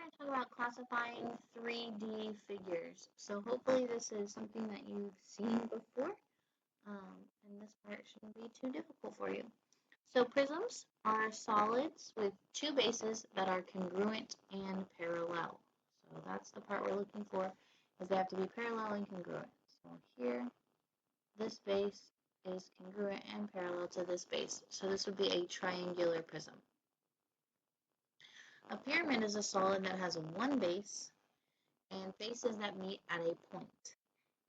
going to talk about classifying 3D figures. So hopefully this is something that you've seen before, and this part shouldn't be too difficult for you. So prisms are solids with two bases that are congruent and parallel. So that's the part we're looking for, is they have to be parallel and congruent. So here, this base is congruent and parallel to this base. So this would be a triangular prism. A pyramid is a solid that has one base and faces that meet at a point.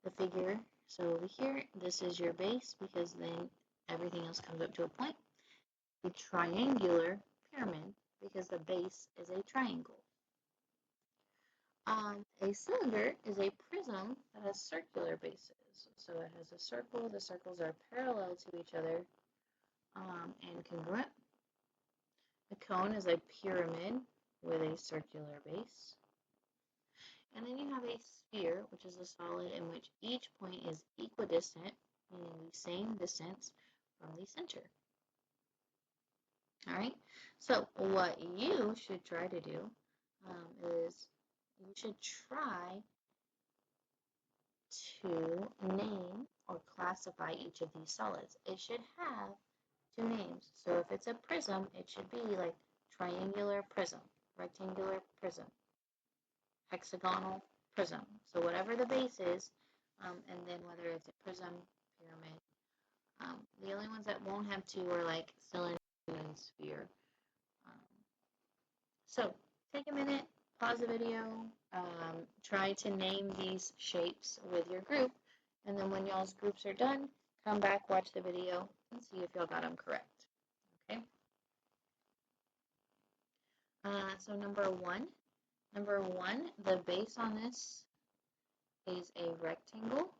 The figure, so over here, this is your base because then everything else comes up to a point. The triangular pyramid because the base is a triangle. A cylinder is a prism that has circular bases. So it has a circle. The circles are parallel to each other and congruent. A cone is a pyramid with a circular base. And then you have a sphere, which is a solid in which each point is equidistant, meaning the same distance from the center. All right, so what you should try to do is you should try to name or classify each of these solids. It should have two names. So if it's a prism, it should be like triangular prism, rectangular prism, hexagonal prism. So whatever the base is, and then whether it's a prism, pyramid. The only ones that won't have two are like cylinder and sphere. So take a minute, pause the video, try to name these shapes with your group, and then when y'all's groups are done, come back, watch the video, and see if y'all got them correct. Okay? So number one, the base on this is a rectangle,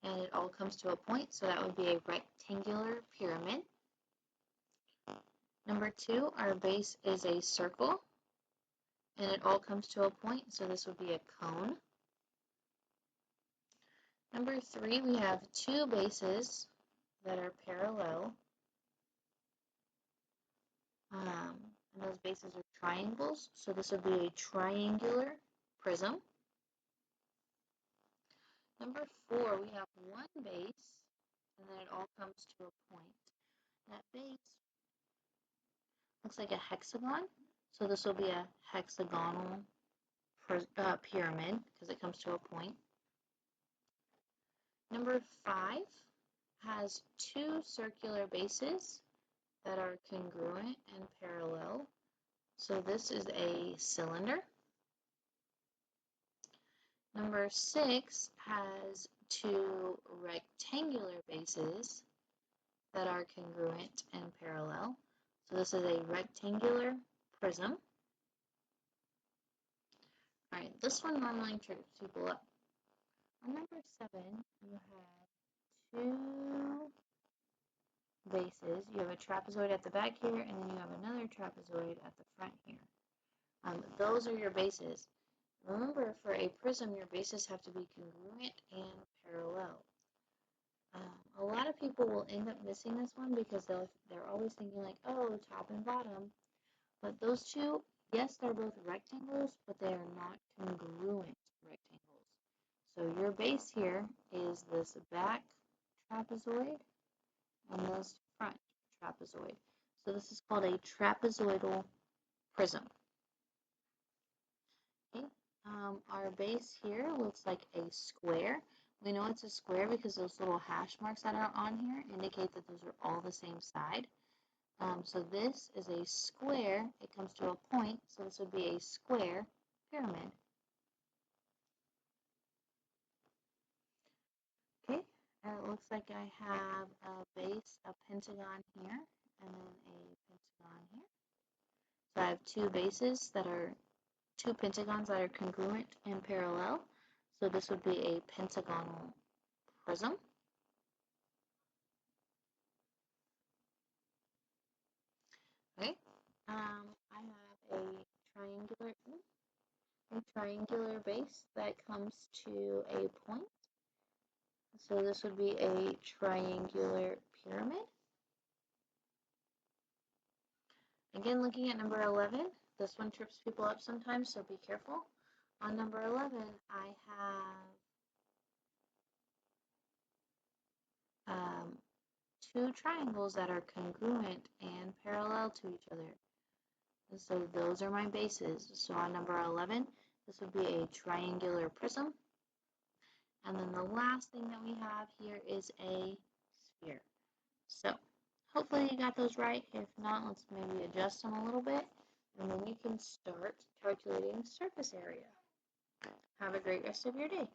and it all comes to a point, so that would be a rectangular pyramid. Number two, our base is a circle, and it all comes to a point, so this would be a cone. Number three, we have two bases that are parallel, and those bases are triangles, so this would be a triangular prism. Number four, we have one base, and then it all comes to a point. That base looks like a hexagon, so this will be a hexagonal pyramid because it comes to a point. Number five has two circular bases that are congruent and parallel. So this is a cylinder. Number six has two rectangular bases that are congruent and parallel. So this is a rectangular prism. All right, this one normally trips people up. On number seven, you have two bases. You have a trapezoid at the back here, and then you have another trapezoid at the front here. Those are your bases. Remember, for a prism, your bases have to be congruent and parallel. A lot of people will end up missing this one because they're always thinking like, oh, top and bottom. But those two, yes, they're both rectangles, but they are not congruent rectangles. So your base here is this back trapezoid and this front trapezoid. So this is called a trapezoidal prism. Okay. Our base here looks like a square. We know it's a square because those little hash marks that are on here indicate that those are all the same side. So this is a square. It comes to a point, so this would be a square pyramid. Okay, it looks like I have a base, a pentagon here, and then a pentagon here. So I have two bases that are two pentagons that are congruent and parallel. So this would be a pentagonal prism. Okay. I have a triangular base that comes to a point. So this would be a triangular pyramid. Again, looking at number 11, This one trips people up sometimes, so be careful. On number 11, I have two triangles that are congruent and parallel to each other. And so those are my bases. So on number 11, this would be a triangular prism. And then the last thing that we have here is a sphere. So hopefully you got those right. If not, let's maybe adjust them a little bit. And then you can start calculating surface area. Have a great rest of your day.